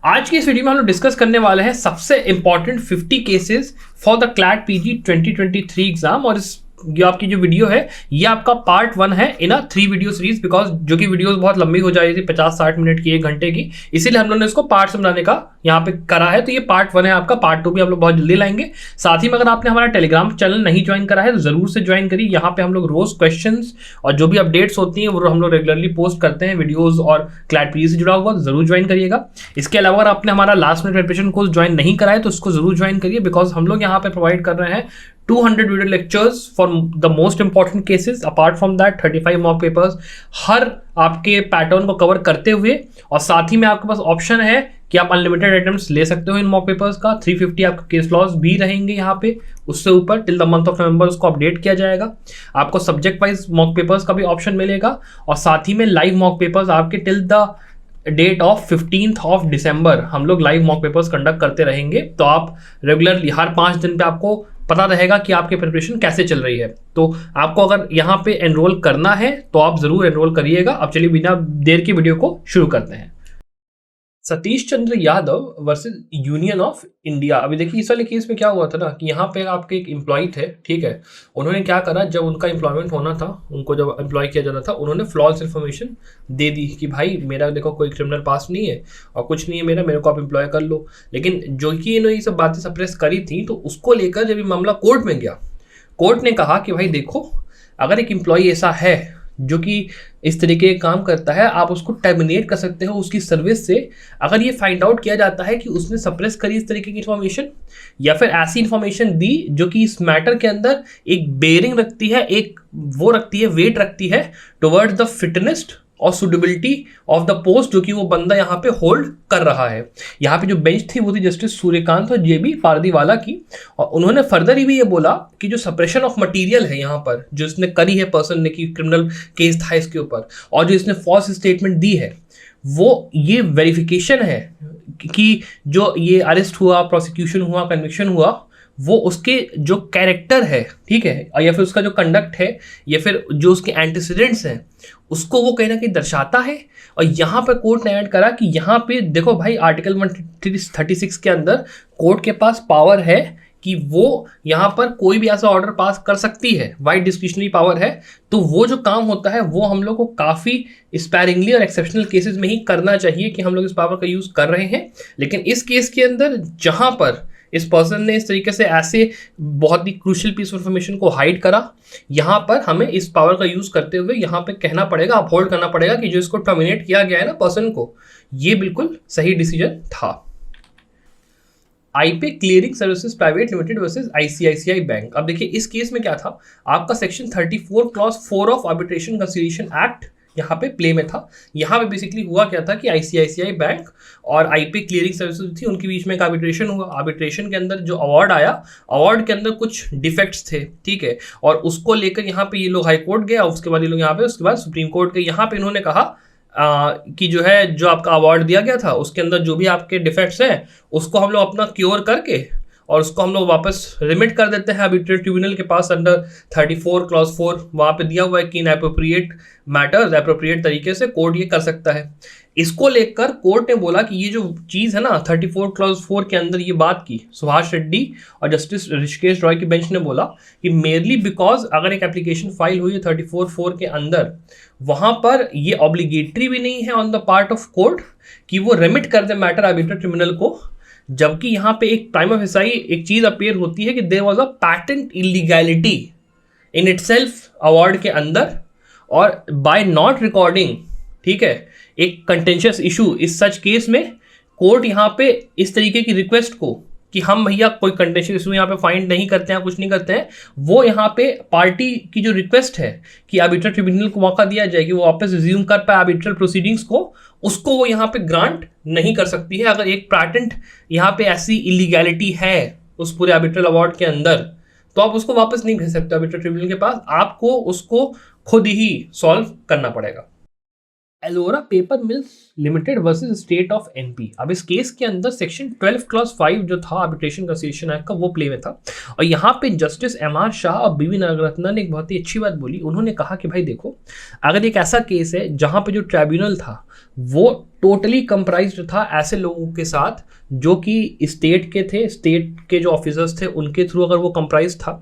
आज की इस वीडियो में हम लोग डिस्कस करने वाले हैं सबसे important 50 cases for the CLAT PG 2023 exam. और इस ये आपकी जो वीडियो है ये आपका पार्ट 1 है इन 3 वीडियो सीरीज, बिकॉज जो कि वीडियोस बहुत लंबी हो जाएगी 50-60 मिनट की, 1 घंटे की, इसीलिए हम लोगों ने इसको पार्ट से बनाने का यहाँ पे करा है। तो ये पार्ट 1 है आपका, पार्ट 2 भी हम लोग बहुत जल्दी लाएंगे। साथ ही में अगर आपने हमारा टेलीग्राम चैनल नहीं ज्वाइन करा है तो जरूर से ज्वाइन करिए। यहाँ पे हम लोग रोज क्वेश्चंस और जो भी अपडेट्स होती हैं वो हम लोग रेगुलरली पोस्ट करते हैं वीडियोज, और क्लैट पीजी से जुड़ा हुआ जरूर ज्वाइन करिएगा। इसके अलावा अगर आपने हमारा last minute preparation course join नहीं करा है तो उसको जरूर ज्वाइन करिए, बिकॉज हम लोग यहाँ पे प्रोवाइड कर रहे हैं 200 video lectures for the most important cases. Apart from that 35 mock papers हर आपके पैटर्न को कवर करते हुए, और साथ ही में आपके पास ऑप्शन है कि आप अनलिमिटेड अटेम्प्ट्स ले सकते हो इन मॉक पेपर्स का। 350 आपके केस लॉस भी रहेंगे यहाँ पे, उससे ऊपर till the month of November उसको अपडेट किया जाएगा। आपको सब्जेक्ट वाइज मॉक पेपर्स का भी ऑप्शन मिलेगा, और साथ ही में लाइव मॉक पेपर्स आपके till the date of 15th of December हम लोग लाइव मॉक पेपर्स कंडक्ट करते रहेंगे। तो आप रेगुलरली हर 5 दिन पे आपको पता रहेगा कि आपकी प्रिपरेशन कैसे चल रही है। तो आपको अगर यहाँ पे एनरोल करना है तो आप जरूर एनरोल करिएगा। अब चलिए बिना देर की वीडियो को शुरू करते हैं। Satish Chandra Yadav versus Union of India. अभी देखिए इस वाले केस में क्या हुआ था ना कि यहाँ पे आपके एक एम्प्लॉय थे, ठीक है, उन्होंने क्या करा, जब उनका एम्प्लॉयमेंट होना था, उनको जब एम्प्लॉय किया जाना था, उन्होंने फ्लॉल्स इन्फॉर्मेशन दे दी कि भाई मेरा देखो कोई क्रिमिनल पास नहीं है और कुछ नहीं है मेरे को आप एम्प्लॉय कर लो। लेकिन जो कि इन्होंने ये सब बातें सप्रेस करी थी, तो उसको लेकर जब ये मामला कोर्ट में गया, कोर्ट ने कहा कि भाई देखो, अगर एक एम्प्लॉय ऐसा है जो कि इस तरीके का काम करता है, आप उसको टर्मिनेट कर सकते हो उसकी सर्विस से, अगर ये फाइंड आउट किया जाता है कि उसने सप्रेस करी इस तरीके की इन्फॉर्मेशन, या फिर ऐसी इन्फॉर्मेशन दी जो कि इस मैटर के अंदर एक बेयरिंग रखती है, एक वो रखती है, वेट रखती है टुवर्ड्स द फिटनेस और सुटेबिलिटी ऑफ द पोस्ट जो कि वो बंदा यहाँ पे होल्ड कर रहा है। यहाँ पे जो बेंच थी वो थी जस्टिस सूर्यकांत और जेबी पारदीवाला की, और उन्होंने फर्दर भी ये बोला कि जो सप्रेशन ऑफ मटेरियल है यहाँ पर जो इसने करी है पर्सन ने, कि क्रिमिनल केस था इसके ऊपर, और जो इसने फॉल्स स्टेटमेंट दी है, वो ये वेरिफिकेशन है कि जो ये अरेस्ट हुआ, प्रोसिक्यूशन हुआ, कन्विक्शन हुआ, वो उसके जो कैरेक्टर है, ठीक है, या फिर उसका जो कंडक्ट है, या फिर जो उसके एंटीसीडेंट्स हैं, उसको वो कहीं ना कहीं दर्शाता है। और यहाँ पर कोर्ट ने ऐड करा कि यहाँ पे देखो भाई, आर्टिकल 136 के अंदर कोर्ट के पास पावर है कि वो यहाँ पर कोई भी ऐसा ऑर्डर पास कर सकती है, वाइड डिस्क्रिशनरी पावर है। तो वो जो काम होता है वो हम लोग को काफ़ी स्पैरिंगली और एक्सेप्शनल केसेस में ही करना चाहिए कि हम लोग इस पावर का यूज़ कर रहे हैं। लेकिन इस केस के अंदर जहाँ पर इस पर्सन ने इस तरीके से ऐसे बहुत ही क्रूशियल पीस ऑफ इन्फॉर्मेशन को हाइड करा, यहाँ पर हमें इस पावर का यूज करते हुए यहाँ पे कहना पड़ेगा, अपहोल्ड करना पड़ेगा कि जो इसको टर्मिनेट किया गया है ना पर्सन को, ये बिल्कुल सही डिसीजन था। IPay clearing services private limited versus ICICI bank. अब देखिए इस केस में क्या था, आपका section 34 clause 4 of arbitration conciliation act यहाँ पे प्ले में था। यहाँ पे बेसिकली हुआ क्या था कि आईसीआईसीआई बैंक और आईपी क्लियरिंग सर्विसेज थी, उनके बीच में एक आर्बिट्रेशन हुआ। आर्बिट्रेशन के अंदर जो अवार्ड आया, अवार्ड के अंदर कुछ डिफेक्ट्स थे, ठीक है, और उसको लेकर यहाँ पे ये लोग हाई कोर्ट गए, और उसके बाद ये लोग यहाँ पे, उसके बाद सुप्रीम कोर्ट गए। यहाँ पे इन्होंने कहा कि जो है, जो आपका अवार्ड दिया गया था उसके अंदर जो भी आपके डिफेक्ट्स हैं उसको हम लोग अपना क्योर करके और उसको हम लोग वापस रिमिट कर देते हैं आर्बिट्रेट ट्रिब्यूनल के पास अंडर 34 क्लॉज 4। वहाँ पे दिया हुआ है कि इन एप्रोप्रिएट मैटर्स, एप्रोप्रिएट तरीके से कोर्ट ये कर सकता है। इसको लेकर कोर्ट ने बोला कि ये जो चीज़ है ना 34 क्लॉज 4 के अंदर ये बात की, सुभाष रेड्डी और जस्टिस ऋषिकेश रॉय की बेंच ने बोला कि मेरली बिकॉज अगर एक एप्लीकेशन फाइल हुई है 34(4) के अंदर, वहाँ पर ये ऑब्लिगेटरी भी नहीं है on the part of court कि वो रिमिट कर दे मैटर आर्बिट्रेट ट्रिब्यूनल को, जबकि यहाँ पे एक प्राइमा फेसाई एक चीज अपीयर होती है कि there was a patent illegality in itself award के अंदर, और बाय नॉट रिकॉर्डिंग, ठीक है, एक कंटेंशियस इशू इस सच केस में कोर्ट यहाँ पे इस तरीके की रिक्वेस्ट को कि हम भैया कोई कंटेंशियस इशू यहाँ पे फाइंड नहीं करते हैं, कुछ नहीं करते हैं, वो यहाँ पे पार्टी की जो रिक्वेस्ट है कि आर्बिट्रल ट्रिब्यूनल को मौका दिया जाए कि वो वापस रिज्यूम कर पाए आर्बिट्रल प्रोसीडिंग्स को, उसको वो यहाँ पे ग्रांट नहीं कर सकती है। अगर एक पैटेंट यहाँ पे ऐसी इलीगैलिटी है उस पूरे आर्बिट्रल अवार्ड के अंदर, तो आप उसको वापस नहीं भेज सकते आर्बिट्रल ट्रिब्यूनल के पास, आपको उसको खुद ही सॉल्व करना पड़ेगा। Ellora paper mills limited versus state of NP. अब इस केस के अंदर सेक्शन 12 क्लॉज 5 जो था आर्बिट्रेशन कंसिलिएशन एक्ट का, वो प्ले में था। और यहाँ पे जस्टिस एमआर शाह और बीवी नागरत्ना ने एक बहुत ही अच्छी बात बोली। उन्होंने कहा कि भाई देखो, अगर एक ऐसा केस है जहाँ पे जो ट्राइब्यूनल था वो टोटली कंप्राइज्ड था ऐसे लोगों के साथ जो कि स्टेट के थे, स्टेट के जो ऑफिसर्स थे उनके थ्रू अगर वो कंप्राइज था,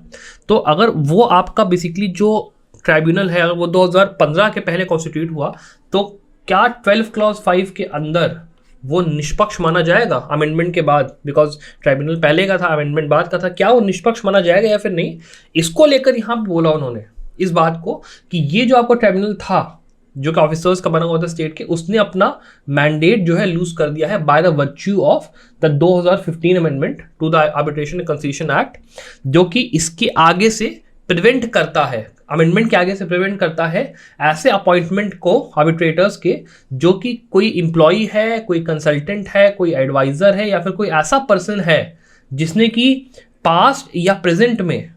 तो अगर वो आपका बेसिकली जो ट्राइब्यूनल है अगर वो 2015 के पहले कॉन्स्टिट्यूट हुआ, तो क्या 12 क्लॉज 5 के अंदर वो निष्पक्ष माना जाएगा अमेंडमेंट के बाद? बिकॉज ट्राइब्यूनल पहले का था, अमेंडमेंट बाद का था, क्या वो निष्पक्ष माना जाएगा या फिर नहीं? इसको लेकर यहाँ पे बोला उन्होंने इस बात को कि ये जो आपका ट्राइब्यूनल था जो कि ऑफिसर्स का बना हुआ था स्टेट के, उसने अपना मैंडेट जो है लूज कर दिया है by the virtue of the 2015 amendment to the arbitration and conciliation act, जो कि इसके आगे से प्रिवेंट करता है, अमेंडमेंट के आगे से प्रिवेंट करता है ऐसे अपॉइंटमेंट को आर्बिट्रेटर्स के जो कि कोई एम्प्लॉई है, कोई कंसल्टेंट है, कोई एडवाइजर है या फिर कोई ऐसा पर्सन है जिसने कि पास्ट या प्रेजेंट में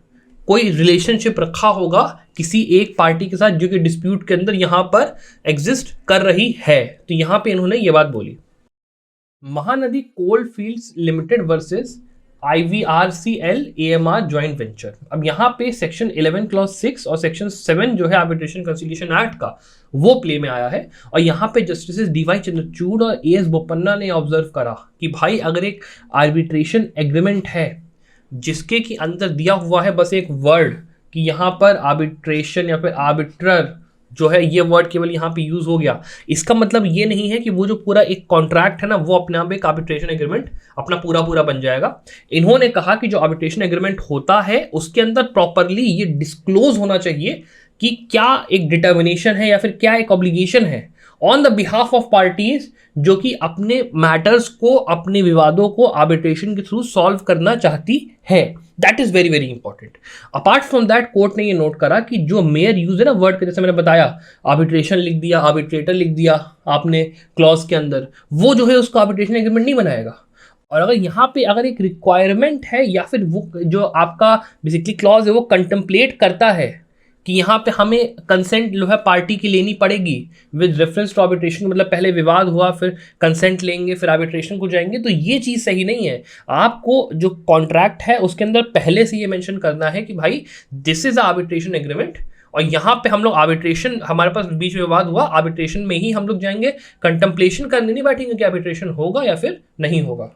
कोई रिलेशनशिप रखा होगा किसी एक पार्टी के साथ जो कि डिस्प्यूट के अंदर यहां पर एग्जिस्ट कर रही है। तो यहां पे इन्होंने ये बात बोली। Mahanadi cold fields limited versus IVRCL AMR joint venture. अब यहाँ पे सेक्शन 11 क्लॉज 6 और सेक्शन 7 जो है आर्बिट्रेशन कंसिलिएशन एक्ट का, वो प्ले में आया है। और यहाँ पे जस्टिस DY चंद्रचूड़ और AS बोपन्ना ने ऑब्जर्व करा कि भाई अगर एक आर्बिट्रेशन एग्रीमेंट है जिसके की अंदर दिया हुआ है बस एक वर्ड कि यहाँ पर आर्बिट्रेशन या फिर आर्बिट्रर जो है ये वर्ड केवल यहाँ पे यूज हो गया, इसका मतलब ये नहीं है कि वो जो पूरा एक कॉन्ट्रैक्ट है ना वो अपने आप एक आर्बिट्रेशन एग्रीमेंट अपना पूरा पूरा बन जाएगा। इन्होंने कहा कि जो आर्बिट्रेशन एग्रीमेंट होता है उसके अंदर प्रॉपरली ये डिस्क्लोज होना चाहिए कि क्या एक डिटर्मिनेशन है या फिर क्या एक ऑब्लिगेशन है on the behalf of parties जो कि अपने मैटर्स को, अपने विवादों को आर्बिट्रेशन के थ्रू सॉल्व करना चाहती है। That is very very important. Apart from that court ने ये नोट करा कि जो मेयर यूज है ना वर्ड का, जैसे मैंने बताया आर्बिट्रेशन लिख दिया, आर्बिट्रेटर लिख दिया आपने क्लॉज के अंदर, वो जो है उसको आर्बिट्रेशन एग्रीमेंट नहीं बनाएगा। और अगर यहाँ पे अगर एक रिक्वायरमेंट है या फिर वो जो आपका बेसिकली क्लॉज है वो कंटेम्पलेट करता है कि यहाँ पे हमें कंसेंट जो है पार्टी की लेनी पड़ेगी विद रेफरेंस टू आर्बिट्रेशन, मतलब पहले विवाद हुआ फिर कंसेंट लेंगे फिर आर्बिट्रेशन को जाएंगे, तो ये चीज़ सही नहीं है। आपको जो कॉन्ट्रैक्ट है उसके अंदर पहले से ये मेंशन करना है कि भाई दिस इज आर्बिट्रेशन एग्रीमेंट, और यहाँ पे हम लोग आर्बिट्रेशन, हमारे पास बीच में विवाद हुआ, आर्बिट्रेशन में ही हम लोग जाएंगे, कंटेम्पलेशन करने नहीं बैठेंगे कि आर्बिट्रेशन होगा या फिर नहीं होगा।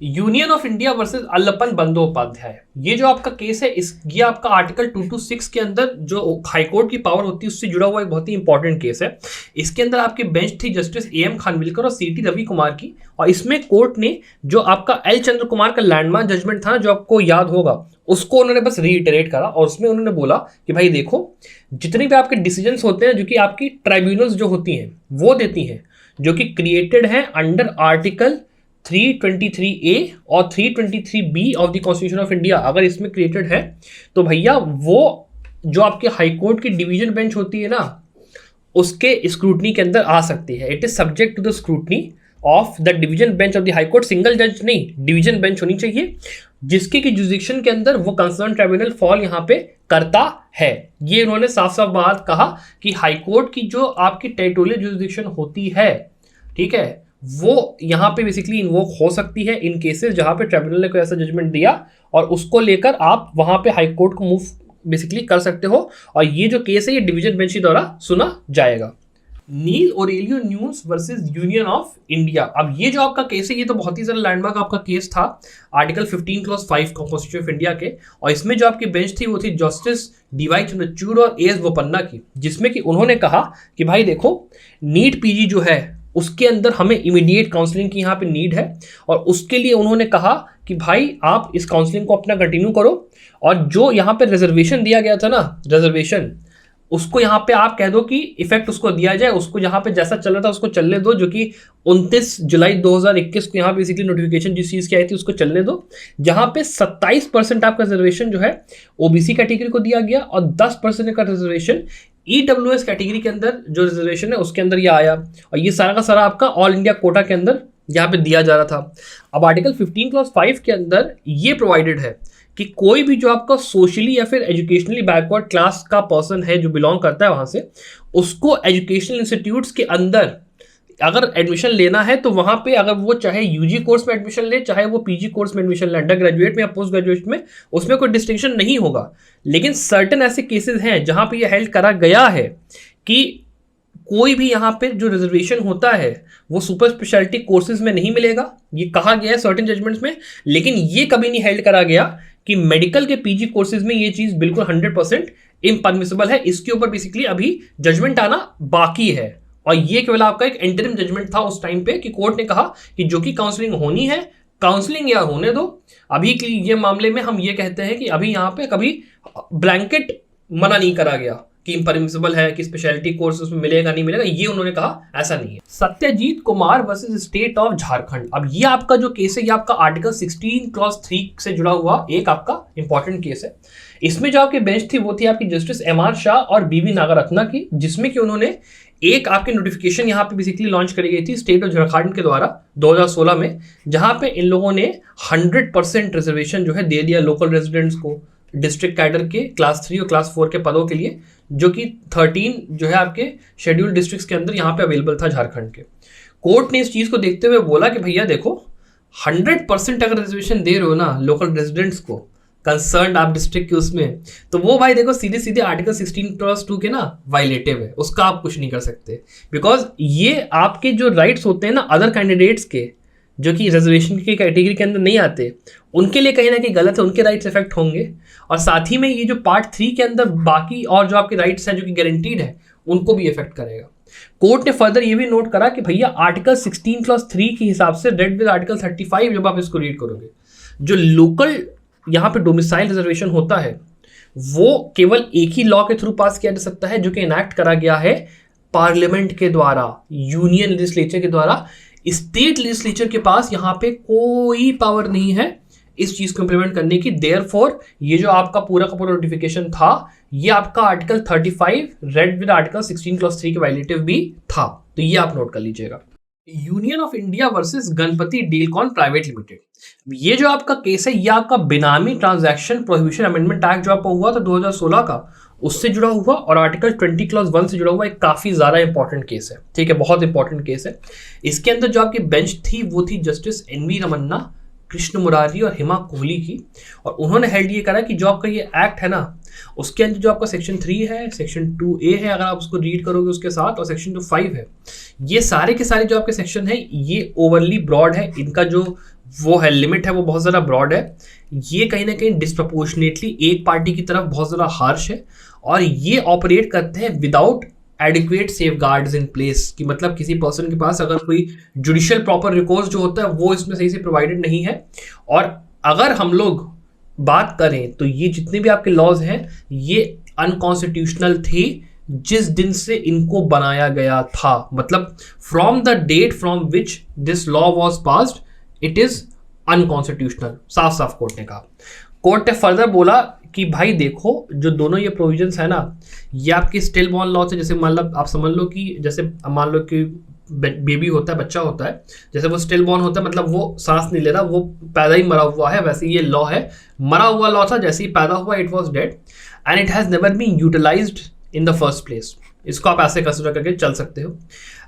Union of India versus Allappan Bandopadhyay, ये जो आपका केस है ये आपका आर्टिकल 226 के अंदर जो हाईकोर्ट की पावर होती है उससे जुड़ा हुआ एक बहुत ही इंपॉर्टेंट केस है। इसके अंदर आपकी बेंच थी जस्टिस AM खानविलकर और CT रवि कुमार की, और इसमें कोर्ट ने जो आपका L चंद्र कुमार का लैंडमार्क जजमेंट था ना जो आपको याद होगा, उसको उन्होंने बस रीइटरेट करा और उसमें उन्होंने बोला कि भाई देखो जितने भी आपके डिसीजंस होते हैं जो कि आपकी ट्राइब्यूनल्स जो होती हैं वो देती हैं, जो कि क्रिएटेड हैं अंडर आर्टिकल 323A और 323B of the constitution of India, अगर इसमें क्रिएटेड है तो भैया वो जो आपके हाईकोर्ट की डिवीजन बेंच होती है ना उसके स्क्रूटनी के अंदर आ सकती है। It is subject to the scrutiny of the division bench of the high court, single जज नहीं, डिवीजन बेंच होनी चाहिए जिसके की जुरिडिक्शन के अंदर वो कंसर्न ट्राइब्यूनल फॉल यहाँ पे करता है। ये उन्होंने साफ साफ बात कहा कि हाईकोर्ट की जो आपकी टेरिटोरियल जुरिडिक्शन होती है, ठीक है, वो यहाँ पे बेसिकली इन्वोक हो सकती है इन केसेस जहाँ पे ट्राइब्यूनल ने कोई ऐसा जजमेंट दिया और उसको लेकर आप वहाँ पे हाई कोर्ट को मूव बेसिकली कर सकते हो, और ये जो केस है ये डिवीजन बेंच के द्वारा सुना जाएगा। Neil Aurelio Nunes versus Union of India, अब ये जो आपका केस है ये तो बहुत ही ज़्यादा लैंडमार्क आपका केस था article 15 clause 5 constitution of India के, और इसमें जो आपकी बेंच थी वो थी जस्टिस DY चंद्रचूड़ और AS बोपन्ना की, जिसमें कि उन्होंने कहा कि भाई देखो नीट PG जो है उसके अंदर हमें इमीडिएट काउंसलिंग की यहाँ पे नीड है, और उसके लिए उन्होंने कहा कि भाई आप इस काउंसलिंग को अपना कंटिन्यू करो, और जो यहाँ पे रिजर्वेशन दिया गया था ना, रिजर्वेशन उसको यहाँ पे आप कह दो कि इफेक्ट उसको दिया जाए, उसको यहाँ पे जैसा चल रहा था उसको चलने दो, जो कि 29 जुलाई 2021 को यहाँ बेसिकली नोटिफिकेशन जिस चीज़ की आई थी उसको चलने दो, जहाँ पे 27% आपका रिजर्वेशन जो है OBC कैटेगरी को दिया गया और 10% का रिजर्वेशन EWS कैटेगरी के अंदर जो रिजर्वेशन है उसके अंदर ये आया, और ये सारा का सारा आपका ऑल इंडिया कोटा के अंदर यहाँ पे दिया जा रहा था। अब आर्टिकल 15 क्लॉज 5 के अंदर ये प्रोवाइडेड है कि कोई भी जो आपका सोशली या फिर एजुकेशनली बैकवर्ड क्लास का पर्सन है जो बिलोंग करता है वहां से, उसको एजुकेशनल इंस्टीट्यूट्स के अंदर अगर एडमिशन लेना है तो वहां पे अगर वो चाहे यूजी कोर्स में एडमिशन ले, चाहे वो पीजी कोर्स में एडमिशन ले, अंडर ग्रेजुएट में या पोस्ट ग्रेजुएट में, उसमें कोई डिस्टिंक्शन नहीं होगा। लेकिन सर्टन ऐसे केसेस हैं जहां पे ये हेल्ड करा गया है कि कोई भी यहाँ पे जो रिजर्वेशन होता है वो सुपर स्पेशलिटी कोर्सेज में नहीं मिलेगा, ये कहा गया है सर्टेन जजमेंट्स में। लेकिन ये कभी नहीं हेल्ड करा गया कि मेडिकल के पीजी कोर्सेज में ये चीज बिल्कुल 100% इम्परमिसिबल है। इसके ऊपर बेसिकली अभी जजमेंट आना बाकी है, और ये केवल आपका एक इंटरिम जजमेंट था उस टाइम पे कि कोर्ट ने कहा कि जो कि काउंसलिंग होनी है काउंसलिंग या होने दो। अभी के ये मामले में हम ये कहते हैं कि अभी यहाँ पे कभी ब्लैंकेट मना नहीं करा गया कि इम्परमिसिबल है, कि स्पेशलिटी कोर्स उसमें मिलेगा नहीं मिलेगा, ये उन्होंने कहा ऐसा नहीं है। Satyajit Kumar versus state of Jharkhand. अब ये आपका जो केस है ये आपका आर्टिकल 16 क्लॉज 3 से जुड़ा हुआ एक आपका इंपॉर्टेंट केस है। इसमें जो आपकी बेंच थी वो थी आपकी जस्टिस MR शाह और BB नागरत्ना की, जिसमें कि उन्होंने एक आपकी नोटिफिकेशन यहाँ पे बेसिकली लॉन्च करी गई थी स्टेट ऑफ झारखंड के द्वारा 2016 में, जहां पे इन लोगों ने 100% रिजर्वेशन जो है दे दिया लोकल रेजिडेंट्स को डिस्ट्रिक्ट कैडर के क्लास 3 और क्लास 4 के पदों के लिए, जो कि 13 जो है आपके शेड्यूल्ड डिस्ट्रिक्ट्स के अंदर यहाँ पे अवेलेबल था झारखंड के। कोर्ट ने इस चीज को देखते हुए बोला कि भैया देखो 100% अगर रिजर्वेशन दे रहे हो ना लोकल रेजिडेंट्स को कंसर्न आप डिस्ट्रिक्ट के उसमें, तो वो भाई देखो सीधे सीधे आर्टिकल 16(2) के ना वायलेटिव है, उसका आप कुछ नहीं कर सकते। बिकॉज ये आपके जो राइट्स होते हैं ना अदर कैंडिडेट्स के जो कि रिजर्वेशन की कैटेगरी के अंदर नहीं आते, उनके लिए कहीं ना कहीं गलत है, उनके राइट्स इफेक्ट होंगे। और साथ ही में ये जो पार्ट 3 के अंदर बाकी और जो आपके राइट्स हैं जो कि गारंटीड है उनको भी इफेक्ट करेगा। कोर्ट ने फर्दर ये भी नोट करा कि भैया आर्टिकल 16 क्लॉज 3 के हिसाब से रेड विद आर्टिकल 35 जब आप इसको रीड करोगे, जो लोकल यहाँ पे डोमिसाइल रिजर्वेशन होता है वो केवल एक ही लॉ के थ्रू पास किया जा सकता है जो कि इनैक्ट करा गया है पार्लियामेंट के द्वारा, यूनियन लेजिस्लेचर के द्वारा। स्टेट लेजिस्लेचर के पास यहाँ पे कोई पावर नहीं है इस चीज को इंप्लीमेंट करने की। देयरफॉर ये जो आपका पूरा का पूरा नोटिफिकेशन था ये आपका article 35 read with article 16 clause 3 के वायलेटिव भी था, तो ये आप नोट कर लीजिएगा। Union of India versus Ganpati Dealcom private limited, ये जो आपका केस है ये आपका benami transaction prohibition amendment act जो आपका हुआ था 2016 का, उससे जुड़ा हुआ और आर्टिकल 20 क्लॉज 1 से जुड़ा हुआ एक काफी ज्यादा इंपॉर्टेंट केस है। ठीक है, बहुत इंपॉर्टेंट केस है। इसके अंदर जो आपकी बेंच थी वो थी जस्टिस NV रमन्ना, कृष्ण मुरारी और हिमा कोहली की, और उन्होंने हेल्ड ये करा कि जो आपका ये एक्ट है ना उसके अंदर जो आपका सेक्शन 3 है, सेक्शन 2A है अगर आप उसको रीड करोगे उसके साथ, और सेक्शन 5 है, ये सारे के सारे जो आपके सेक्शन है ये ओवरली ब्रॉड है। इनका जो वो है लिमिट है वो बहुत ज़्यादा ब्रॉड है। ये कहीं ना कहीं डिस्प्रपोर्शनेटली एक पार्टी की तरफ बहुत ज़्यादा हार्श है, और ये ऑपरेट करते हैं without adequate safeguards in place, कि मतलब किसी पर्सन के पास अगर कोई जुडिशियल प्रॉपर रिकोर्स जो होता है वो इसमें सही से प्रोवाइडेड नहीं है। और अगर हम लोग बात करें तो ये जितने भी आपके लॉज हैं ये अनकॉन्स्टिट्यूशनल थे जिस दिन से इनको बनाया गया था, मतलब from the date from which this law was passed it is unconstitutional, साफ साफ कोर्ट ने कहा। कोर्ट ने फर्दर बोला कि भाई देखो जो दोनों ये प्रोविजंस है ना ये आपके स्टिल बॉर्न लॉ से, जैसे मतलब आप समझ लो कि जैसे मान लो कि बेबी होता है, बच्चा होता है, जैसे वो स्टिल बॉर्न होता है मतलब वो सांस नहीं ले रहा, वो पैदा ही मरा हुआ है, वैसे ये लॉ है मरा हुआ लॉ था, जैसे ही पैदा हुआ it was dead and it has never been utilised in the first place. इसको आप ऐसे कंसिडर करके चल सकते हो।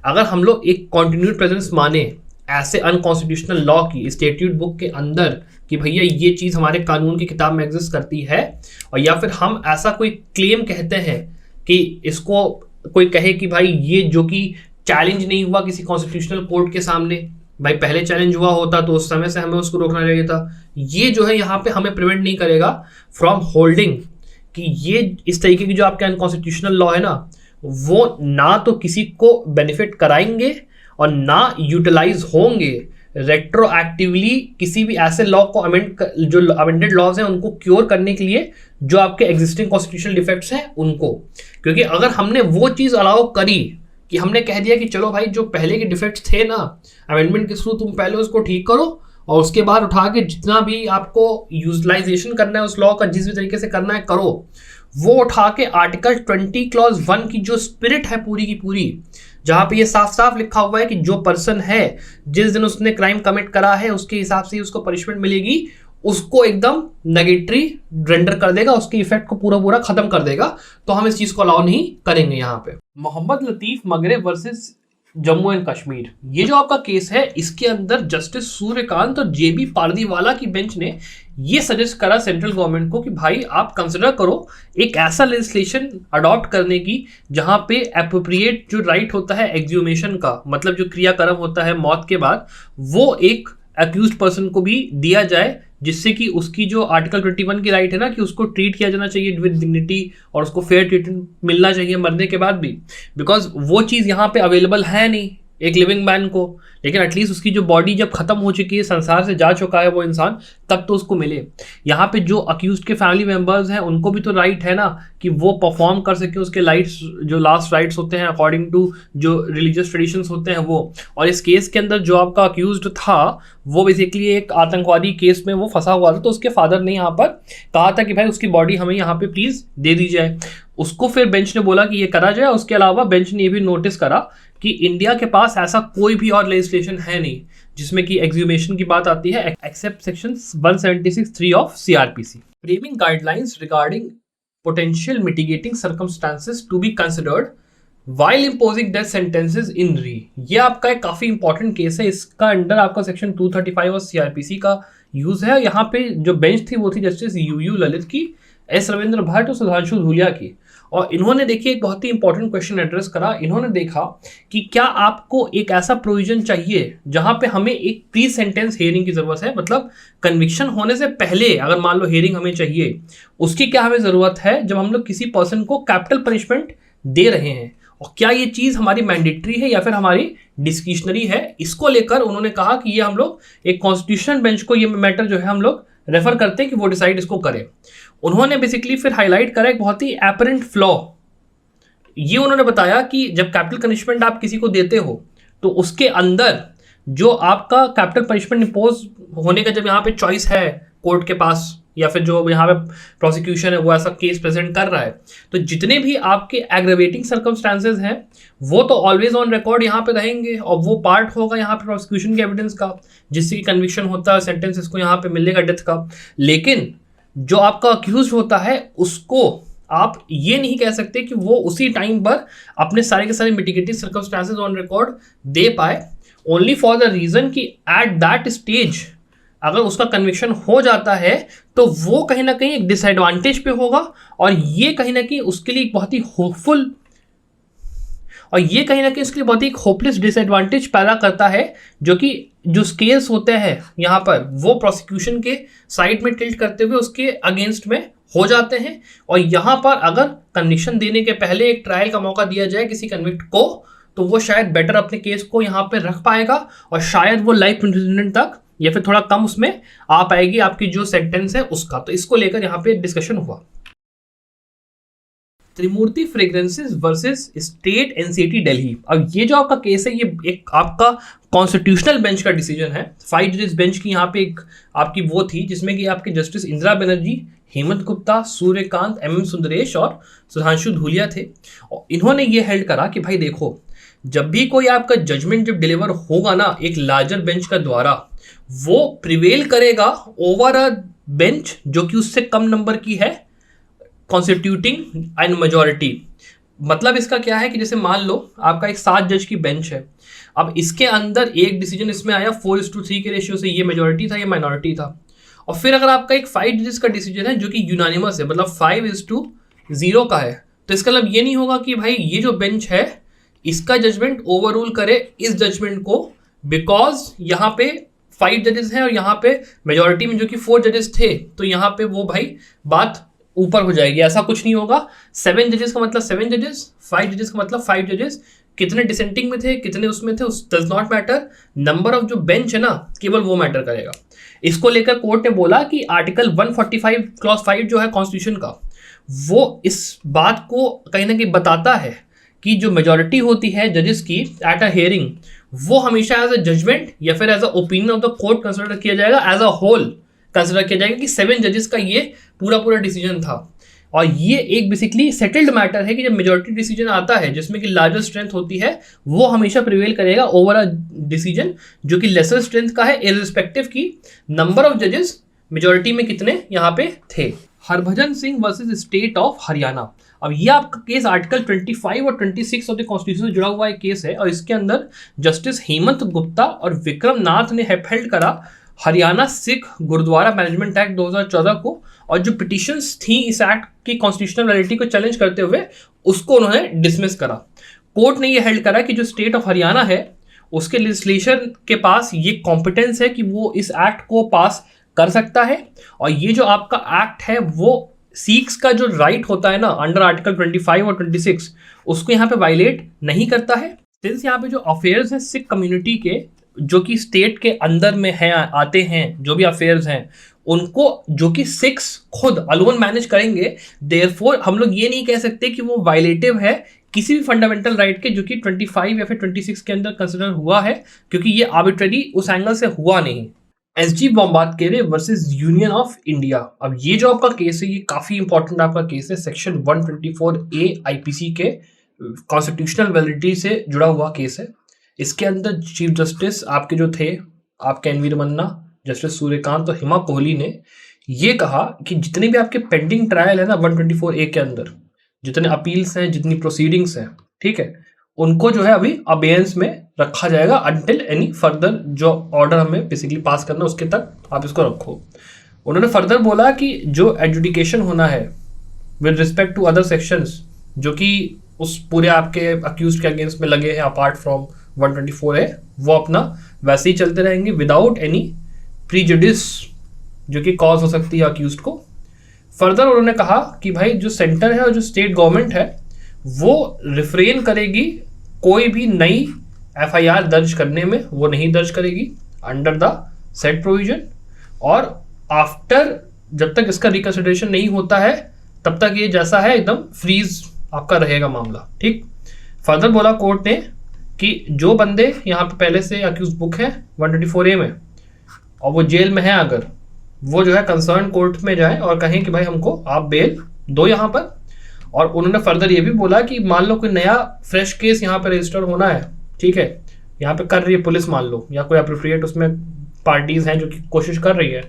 अगर हम लोग एक कॉन्टिन्यूड प्रेजेंस माने ऐसे अनकॉन्स्टिट्यूशनल लॉ की स्टैट्यूट बुक के अंदर कि भैया ये चीज़ हमारे कानून की किताब में एग्जिस्ट करती है, और या फिर हम ऐसा कोई क्लेम कहते हैं कि इसको कोई कहे कि भाई ये जो कि चैलेंज नहीं हुआ किसी कॉन्स्टिट्यूशनल कोर्ट के सामने, भाई पहले चैलेंज हुआ होता तो उस समय से हमें उसको रोकना चाहिए था, ये जो है यहाँ पे हमें प्रिवेंट नहीं करेगा फ्रॉम होल्डिंग कि ये इस तरीके की जो आपके अनकॉन्स्टिट्यूशनल लॉ है ना वो ना तो किसी को बेनिफिट कराएंगे और ना यूटिलाइज होंगे रेट्रोएक्टिवली किसी भी ऐसे लॉ को जो अमेंडेड लॉज हैं उनको क्योर करने के लिए जो आपके एग्जिस्टिंग कॉन्स्टिट्यूशनल डिफेक्ट्स हैं उनको। क्योंकि अगर हमने वो चीज़ अलाउ करी कि हमने कह दिया कि चलो भाई जो पहले के डिफेक्ट्स थे ना अमेंडमेंट के थ्रू तुम पहले उसको ठीक करो और उसके बाद उठा के जितना भी आपको यूटिलाइजेशन करना है उस लॉ का जिस भी तरीके से करना है करो, वो उठा के आर्टिकल 20 क्लॉज 1 की जो स्पिरिट है पूरी की पूरी, जहां पे ये साफ साफ लिखा हुआ है कि जो पर्सन है जिस दिन उसने क्राइम कमिट करा है उसके हिसाब से ही उसको पनिशमेंट मिलेगी, उसको एकदम नेगेटरी रेंडर कर देगा, उसके इफेक्ट को पूरा पूरा खत्म कर देगा। तो हम इस चीज को अलाउ नहीं करेंगे। यहाँ पे मोहम्मद लतीफ मगरे वर्सेस जम्मू एंड कश्मीर, ये जो आपका केस है, इसके अंदर जस्टिस सूर्यकांत और जेबी पारदीवाला की बेंच ने ये सजेस्ट करा सेंट्रल गवर्नमेंट को कि भाई आप कंसिडर करो एक ऐसा लेजिस्लेशन अडॉप्ट करने की जहां पे एप्रोप्रिएट जो राइट होता है एक्सह्यूमेशन का, मतलब जो क्रियाकर्म होता है मौत के बाद, वो एक अक्यूज्ड पर्सन को भी दिया जाए, जिससे कि उसकी जो आर्टिकल 21 की राइट है ना कि उसको ट्रीट किया जाना चाहिए विद डिग्निटी और उसको फेयर ट्रीटमेंट मिलना चाहिए मरने के बाद भी, बिकॉज वो चीज़ यहाँ पे अवेलेबल है नहीं एक लिविंग मैन को। लेकिन एटलीस्ट उसकी जो बॉडी जब खत्म हो चुकी है, संसार से जा चुका है वो इंसान, तब तो उसको मिले। यहाँ पे जो अक्यूज्ड के फैमिली मेंबर्स हैं उनको भी तो राइट है ना कि वो परफॉर्म कर सके उसके राइट्स, जो लास्ट राइट्स होते हैं अकॉर्डिंग टू जो रिलीजियस ट्रेडिशंस होते हैं वो। और इस केस के अंदर जो आपका अक्यूज्ड था वो बेसिकली एक आतंकवादी केस में वो फंसा हुआ था, तो उसके फादर ने यहाँ पर कहा था कि भाई उसकी बॉडी हमें यहाँ पे प्लीज दे दी जाए। उसको फिर बेंच ने बोला कि ये करा जाए। उसके अलावा बेंच ने ये भी नोटिस करा कि इंडिया के पास ऐसा कोई भी और लेजिस्लेशन है नहीं जिसमें कि एक्सह्यूमेशन की बात आती है, except section 176(3) of CrPC. Framing guidelines regarding potential mitigating circumstances to be considered while imposing death sentences in re, ये आपका एक काफी इंपॉर्टेंट केस है। इसका अंडर आपका सेक्शन 235 और सीआरपीसी का यूज है। यहाँ पे जो बेंच थी वो थी जस्टिस यूयू ललित की, एस रविंद्र भट्ट और सुधांशु धूलिया की। और इन्होंने देखिए एक बहुत ही इंपॉर्टेंट क्वेश्चन एड्रेस करा। इन्होंने देखा कि क्या आपको एक ऐसा प्रोविजन चाहिए जहां पे हमें एक प्री सेंटेंस हियरिंग की जरूरत है, मतलब कन्विक्शन होने से पहले अगर मान लो हियरिंग हमें चाहिए, उसकी क्या हमें जरूरत है जब हम लोग किसी पर्सन को कैपिटल पनिशमेंट दे रहे हैं, और क्या ये चीज हमारी मैंडेटरी है या फिर हमारी डिस्क्रिशनरी है। इसको लेकर उन्होंने कहा कि ये हम लोग एक कॉन्स्टिट्यूशनल बेंच को ये मैटर जो है हम लोग रेफर करते हैं कि वो डिसाइड इसको करे। उन्होंने बेसिकली फिर हाईलाइट करा एक बहुत ही एपरेंट फ्लॉ। ये उन्होंने बताया कि जब कैपिटल पनिशमेंट आप किसी को देते हो तो उसके अंदर जो आपका कैपिटल पनिशमेंट इंपोज होने का जब यहाँ पे चॉइस है कोर्ट के पास, या फिर जो यहाँ पे प्रोसिक्यूशन है वो ऐसा केस प्रेजेंट कर रहा है, तो जितने भी आपके एग्रेवेटिंग सर्कमस्टांसेस हैं वो तो ऑलवेज ऑन रिकॉर्ड यहाँ पे रहेंगे, और वो पार्ट होगा यहाँ पे प्रोसिक्यूशन के एविडेंस का, जिससे कि कन्विक्शन होता है, सेंटेंस इसको यहाँ पे मिलेगा डेथ का। लेकिन जो आपका अक्यूज होता है उसको आप ये नहीं कह सकते कि वो उसी टाइम पर अपने सारे के सारे मिटिगेटिंग सर्कमस्टांसेस ऑन रिकॉर्ड दे पाए, ओनली फॉर द रीजन कि एट दैट स्टेज अगर उसका कन्विक्शन हो जाता है तो वो कहीं ना कहीं एक डिसएडवांटेज पे होगा, और ये कहीं ना कहीं उसके लिए बहुत ही होपफुल, और ये कहीं ना कहीं उसके लिए बहुत ही होपलेस डिसएडवांटेज पैदा करता है, जो कि जो स्केल्स होते हैं यहाँ पर वो प्रोसिक्यूशन के साइड में टिल्ट करते हुए उसके अगेंस्ट में हो जाते हैं। और यहाँ पर अगर कन्विक्शन देने के पहले एक ट्रायल का मौका दिया जाए किसी कन्विक्ट को, तो वो शायद बेटर अपने केस को यहाँ पे रख पाएगा, और शायद वो लाइफ इम्प्रिजनमेंट तक या फिर थोड़ा कम उसमें आ पाएगी आपकी जो सेंटेंस है उसका। तो इसको लेकर यहाँ पे डिस्कशन हुआ। Trimurti fragrances versus state NCT Delhi. अब ये जो आपका केस है ये एक आपका कॉन्स्टिट्यूशनल बेंच का डिसीजन है। 5 जजेस बेंच की यहाँ पे एक आपकी वो थी जिसमें कि आपके जस्टिस इंदिरा बनर्जी, हेमंत गुप्ता, सूर्यकांत, एम सुंदरेश और सुधांशु धूलिया थे। और इन्होंने ये हेल्ड करा कि भाई देखो, जब भी कोई आपका जजमेंट जब डिलीवर होगा ना एक लार्जर बेंच का द्वारा, वो प्रिवेल करेगा ओवर अ बेंच जो कि उससे कम नंबर की है कॉन्स्टिट्यूटिंग एंड मेजॉरिटी। मतलब इसका क्या है कि जैसे मान लो आपका एक 7 जज की बेंच है, अब इसके अंदर एक डिसीजन इसमें आया 4:3 के रेशियो से, ये मेजॉरिटी था, ये माइनॉरिटी था। और फिर अगर आपका एक 5 जजेस का डिसीजन है जो कि यूनानिमस है, मतलब 5:0 का है, तो इसका मतलब ये नहीं होगा कि भाई ये जो बेंच है इसका जजमेंट ओवररूल करे इस जजमेंट को, बिकॉज यहाँ पे 5 जजेस हैं और यहाँ पे मेजॉरिटी में जो कि 4 जजेस थे, तो यहाँ पे वो भाई बात ऊपर हो जाएगी। ऐसा कुछ नहीं होगा। 7 जजेस का मतलब 7 जजेस, 5 जजेस का मतलब 5 जजेस। कितने डिसेंटिंग में थे, कितने उसमें थे, उस does not matter. Number of जो बेंच है ना, केवल वो मैटर करेगा। इसको लेकर कोर्ट ने बोला कि आर्टिकल 145 क्लॉज 5 जो है कॉन्स्टिट्यूशन का, वो इस बात को कहीं ना कहीं बताता है कि जो मेजॉरिटी होती है जजेस की एट अ हियरिंग, वो हमेशा एज अ जजमेंट या फिर as a opinion of the court consider किया जाएगा, एज अ होल कंसिडर किया जाएगा कि 7 जजेस का ये पूरा डिसीजन था। और ये एक बेसिकली सेटल्ड मैटर है कि जब मेजॉरिटी डिसीजन आता है जिसमें कि लार्जर स्ट्रेंथ होती है, वो हमेशा प्रिवेल करेगा ओवर अ डिसीजन जो कि लेसर स्ट्रेंथ का है, इररिस्पेक्टिव की नंबर ऑफ जजेस मेजोरिटी में कितने यहाँ पे थे। Harbhajan Singh versus state of Haryana. अब ये आपका केस आर्टिकल 25 और 26 ऑफ द कॉन्स्टिट्यूशन से जुड़ा हुआ एक केस है और इसके अंदर जस्टिस हेमंत गुप्ता और विक्रम नाथ ने अपहेल्ड करा हरियाणा सिख गुरुद्वारा मैनेजमेंट एक्ट 2014 को, और जो पिटिशंस थी इस एक्ट की कॉन्स्टिट्यूशनल वैलिडिटी को चैलेंज करते हुए उसको उन्होंने डिसमिस करा। कोर्ट ने ये हेल्ड करा कि जो स्टेट ऑफ हरियाणा है उसके लेजिस्लेशन के पास ये कॉम्पिटेंस है कि वो इस एक्ट को पास कर सकता है, और ये जो आपका एक्ट है वो सिख्स का जो राइट होता है ना अंडर आर्टिकल 25 और 26 उसको यहाँ पे वायलेट नहीं करता है। सिंस यहाँ पे जो अफेयर्स हैं सिख कम्युनिटी के जो कि स्टेट के अंदर में है आते हैं, जो भी अफेयर्स हैं उनको जो कि सिख्स खुद अलोन मैनेज करेंगे, देयरफॉर हम लोग ये नहीं कह सकते कि वो वायलेटिव है किसी भी फंडामेंटल राइट के जो कि 25 या फिर 26 के अंदर कंसिडर हुआ है, क्योंकि ये आर्बिट्ररी उस एंगल से हुआ नहीं। SG Bombardier versus Union of India. अब ये जो आपका केस है ये काफी इंपॉर्टेंट आपका केस है, सेक्शन 124A आईपीसी के कॉन्स्टिट्यूशनल वैलिडिटी से जुड़ा हुआ केस है। इसके अंदर चीफ जस्टिस आपके जो थे आपके N V Ramana, justice Suryakant और हिमा कोहली ने ये कहा कि जितने भी आपके पेंडिंग ट्रायल है ना 124A के अंदर, जितने अपील्स हैं जितनी प्रोसीडिंग्स हैं, ठीक है, उनको जो है अभी अबेयंस में रखा जाएगा अंटिल एनी फर्दर जो ऑर्डर हमें बेसिकली पास करना उसके तक आप इसको रखो। उन्होंने फर्दर बोला कि जो एडजुडिकेशन होना है with respect to other sections जो कि उस पूरे आपके अक्यूज के अगेंस्ट में लगे हैं अपार्ट फ्रॉम 124A, वो अपना वैसे ही चलते रहेंगे विदाउट एनी प्रीजुडिस जो कि कॉज हो सकती है अक्यूज को। फर्दर उन्होंने कहा कि भाई जो सेंटर है और जो स्टेट गवर्नमेंट है वो रिफ्रेन करेगी कोई भी नई एफआईआर दर्ज करने में, वो नहीं दर्ज करेगी अंडर द सेट प्रोविजन, और आफ्टर जब तक इसका रिकंसिडरेशन नहीं होता है तब तक ये जैसा है एकदम फ्रीज आपका रहेगा मामला। ठीक। फर्दर बोला कोर्ट ने कि जो बंदे यहाँ पे पहले से अक्यूज बुक है 124A में और वो जेल में है, अगर वो जो है कंसर्न कोर्ट में जाए और कहें कि भाई हमको आप बेल दो यहाँ पर। और उन्होंने फर्दर ये भी बोला कि मान लो कोई नया फ्रेश केस यहाँ पे रजिस्टर होना है, ठीक है, यहाँ पे कर रही है पुलिस मान लो, या कोई अप्रोप्रिएट उसमें पार्टीज हैं जो कि कोशिश कर रही है,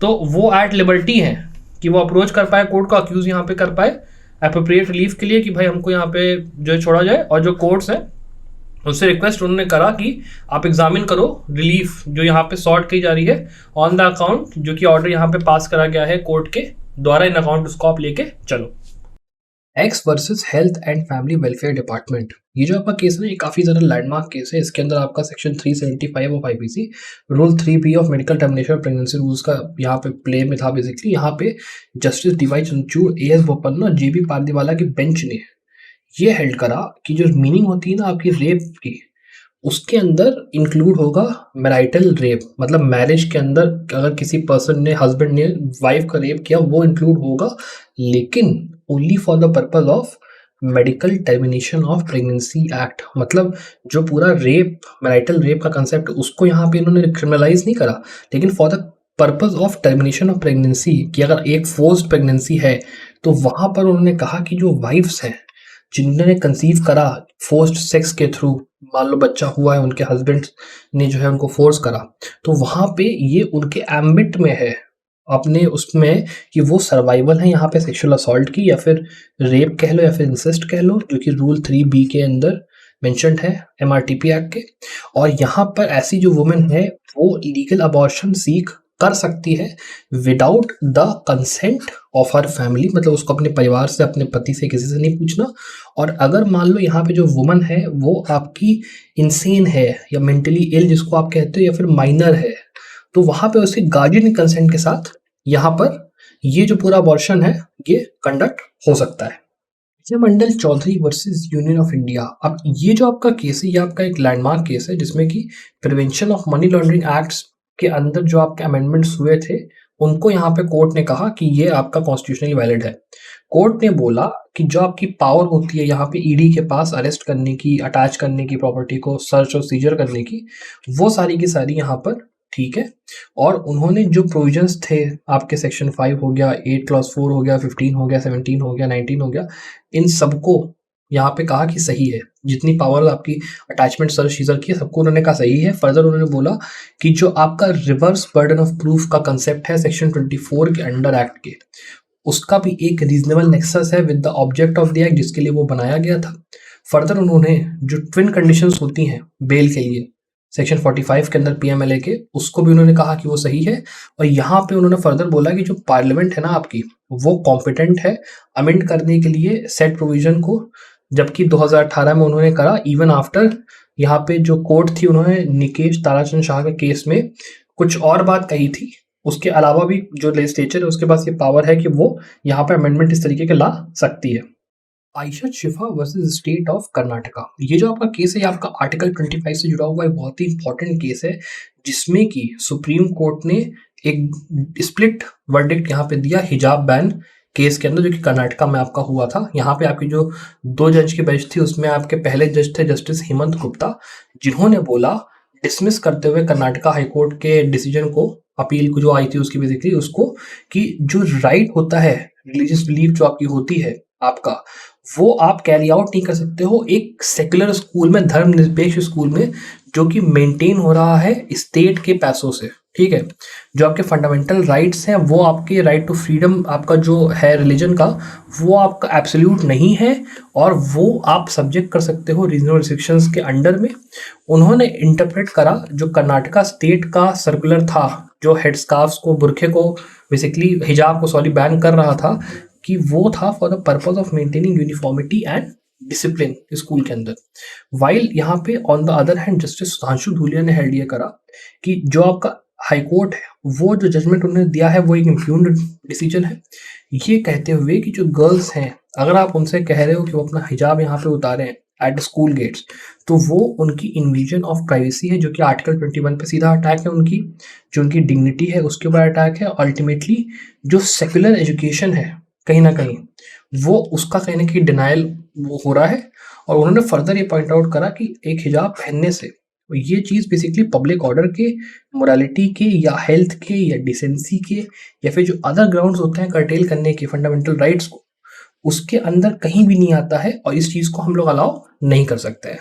तो वो एट लिबर्टी है कि वो अप्रोच कर पाए कोर्ट को, अक्यूज यहाँ पे कर पाए अप्रोप्रिएट रिलीफ के लिए कि भाई हमको यहाँ पे जो छोड़ा जाए। और जो कोर्ट्स हैं उससे रिक्वेस्ट उन्होंने करा कि आप एग्जामिन करो रिलीफ जो यहाँ पे सॉर्ट की जा रही है ऑन द अकाउंट जो कि ऑर्डर यहाँ पे पास करा गया है कोर्ट के द्वारा, इन अकाउंट उसको आप लेके चलो। X versus health and family welfare department, ये जो आपका केस है ये काफ़ी ज़्यादा लैंडमार्क केस है। इसके अंदर आपका section 375 of IPC rule 3B of medical termination of pregnancy rules का यहाँ पे प्ले में था। बेसिकली यहाँ पे justice DY Chandrachud, AS Bopanna और JB पारदीवाला की बेंच ने ये हेल्ड करा कि जो मीनिंग होती है ना आपकी रेप की, उसके अंदर इंक्लूड होगा मैरिटल रेप, मतलब मैरिज के अंदर अगर किसी पर्सन ने, हस्बैंड ने वाइफ का रेप किया वो इंक्लूड होगा, लेकिन only for the purpose of medical termination of pregnancy act. मतलब जो पूरा रेप, मैरिटल रेप का कंसेप्ट उसको यहाँ पे इन्होंने क्रिमिनलाइज नहीं करा, लेकिन for the purpose of termination of pregnancy कि अगर एक फोर्स्ड प्रेगनेंसी है तो वहां पर उन्होंने कहा कि जो वाइफ्स हैं जिन्होंने कंसीव करा फोर्स्ड सेक्स के थ्रू, मान लो बच्चा हुआ है, उनके हस्बैंड ने जो है उनको फोर्स करा, तो वहां पे ये उनके एम्बिट में है अपने उसमें कि वो सर्वाइवल है यहाँ पे सेक्सुअल असॉल्ट की, या फिर रेप कह लो या फिर इंसेस्ट कह लो, जो कि रूल 3B के अंदर मेंशन्ड है MRTP एक्ट के। और यहाँ पर ऐसी जो वुमेन है वो लीगल अबॉर्शन सीख कर सकती है without the consent of her family, मतलब उसको अपने परिवार से, अपने पति से, किसी से नहीं पूछना। और अगर मान लो यहाँ पे जो वुमन है वो आपकी इंसेन है या मेंटली इल जिसको आप कहते हो, या फिर माइनर है, तो वहां पे उसके गार्जियन कंसेंट के साथ यहाँ पर ये जो पूरा अबॉर्शन है ये कंडक्ट हो सकता है। Vijay Mandal Chaudhary versus Union of India. अब ये जो आपका केस है ये आपका एक लैंडमार्क केस है जिसमें कि prevention of money laundering acts के अंदर जो आपके अमेंडमेंट्स हुए थे उनको यहाँ पे कोर्ट ने कहा कि ये आपका कॉन्स्टिट्यूशनली वैलिड है। कोर्ट ने बोला कि जो आपकी पावर होती है यहाँ पे ईडी के पास अरेस्ट करने की, अटैच करने की, प्रॉपर्टी को सर्च और सीजर करने की, वो सारी की सारी यहाँ पर ठीक है। और उन्होंने जो प्रोविजंस थे आपके सेक्शन 5 हो गया, 8 क्लॉज 4 हो गया, 15 हो गया, 17 हो गया, 19 हो गया, इन सबको यहाँ पे कहा कि सही है, जितनी पावर आपकी अटैचमेंट सर्च सीजर की सबको उन्होंने कहा सही है। फर्दर उन्होंने बोला कि जो आपका रिवर्स बर्डन ऑफ प्रूफ का कंसेप्ट है सेक्शन 24 के अंडर एक्ट के, उसका भी एक रीजनेबल नेक्सस है with the object of the act जिसके लिए वो बनाया गया था। फर्दर उन्होंने जो ट्विन कंडीशंस होती हैं बेल के लिए सेक्शन 45 के अंदर पीएमएलए के, उसको भी उन्होंने कहा कि वो सही है। और यहाँ पे उन्होंने फर्दर बोला कि जो पार्लियामेंट है ना आपकी, वो कॉम्पिटेंट है अमेंड करने के लिए सेट प्रोविजन को, जबकि 2018 में उन्होंने करा इवन आफ्टर यहाँ पे जो कोर्ट थी उन्होंने निकेश ताराचंद शाह के केस में कुछ और बात कही थी। उसके अलावा भी जो लेजिस्लेचर है उसके पास ये पावर है कि वो यहाँ पे अमेंडमेंट इस तरीके के ला सकती है। आयशा शिफा वर्सेस स्टेट ऑफ कर्नाटका, ये जो आपका केस है ये आपका आर्टिकल 25 से जुड़ा हुआ एक बहुत ही इंपॉर्टेंट केस है, जिसमें कि सुप्रीम कोर्ट ने एक स्प्लिट वर्डिक्ट यहाँ पे दिया हिजाब बैन केस के अंदर, जो कि कर्नाटका में आपका हुआ था। यहाँ पे आपकी जो 2 जज की बेंच थी उसमें आपके पहले जज थे जस्टिस हेमंत गुप्ता, जिन्होंने बोला डिसमिस करते हुए कर्नाटका हाईकोर्ट के डिसीजन को, अपील को जो आई थी उसकी बेसिकली उसको, कि जो राइट होता है रिलीजियस बिलीफ जो आपकी होती है आपका, वो आप कैरी आउट नहीं कर सकते हो एक सेक्युलर स्कूल में, धर्मनिरपेक्ष स्कूल में, जो कि मेंटेन हो रहा है स्टेट के पैसों से। ठीक है, जो आपके फंडामेंटल राइट्स हैं वो आपके राइट टू फ्रीडम आपका जो है रिलीजन का, वो आपका एब्सोल्यूट नहीं है और वो आप सब्जेक्ट कर सकते हो रीजनल रिस्ट्रिक्शंस के अंडर में। उन्होंने इंटरप्रेट करा जो कर्नाटका स्टेट का सर्कुलर था, जो हेड स्कार्फ्स को, बुरखे को, बेसिकली हिजाब को सॉरी बैन कर रहा था, कि वो था for the purpose of maintaining uniformity and discipline school के अंदर। वाइल यहाँ पे on the other hand justice Sudhanshu Dhulia ने हेल्ड ये करा कि जो आपका हाईकोर्ट है वो जो जजमेंट उन्होंने दिया है वो एक इम्प्यून्ड डिसीजन है, ये कहते हुए कि जो गर्ल्स हैं अगर आप उनसे कह रहे हो कि वो अपना हिजाब यहाँ पे उतारें एट स्कूल गेट्स, तो वो उनकी इन्विजन ऑफ प्राइवेसी है, जो कि आर्टिकल 21 पे सीधा अटैक है उनकी, जो उनकी डिग्निटी है उसके ऊपर अटैक है। अल्टीमेटली जो सेक्युलर एजुकेशन है कहीं ना कहीं वो उसका कहीं ना कहीं डिनाइल वो हो रहा है। और उन्होंने फर्दर ये पॉइंट आउट करा कि एक हिजाब पहनने से ये चीज़ बेसिकली पब्लिक ऑर्डर के, मोरालिटी के, या हेल्थ के, या डिसेंसी के, या फिर जो अदर ग्राउंड्स होते हैं कर्टेल करने के फंडामेंटल राइट्स को, उसके अंदर कहीं भी नहीं आता है और इस चीज़ को हम लोग अलाउ नहीं कर सकते हैं।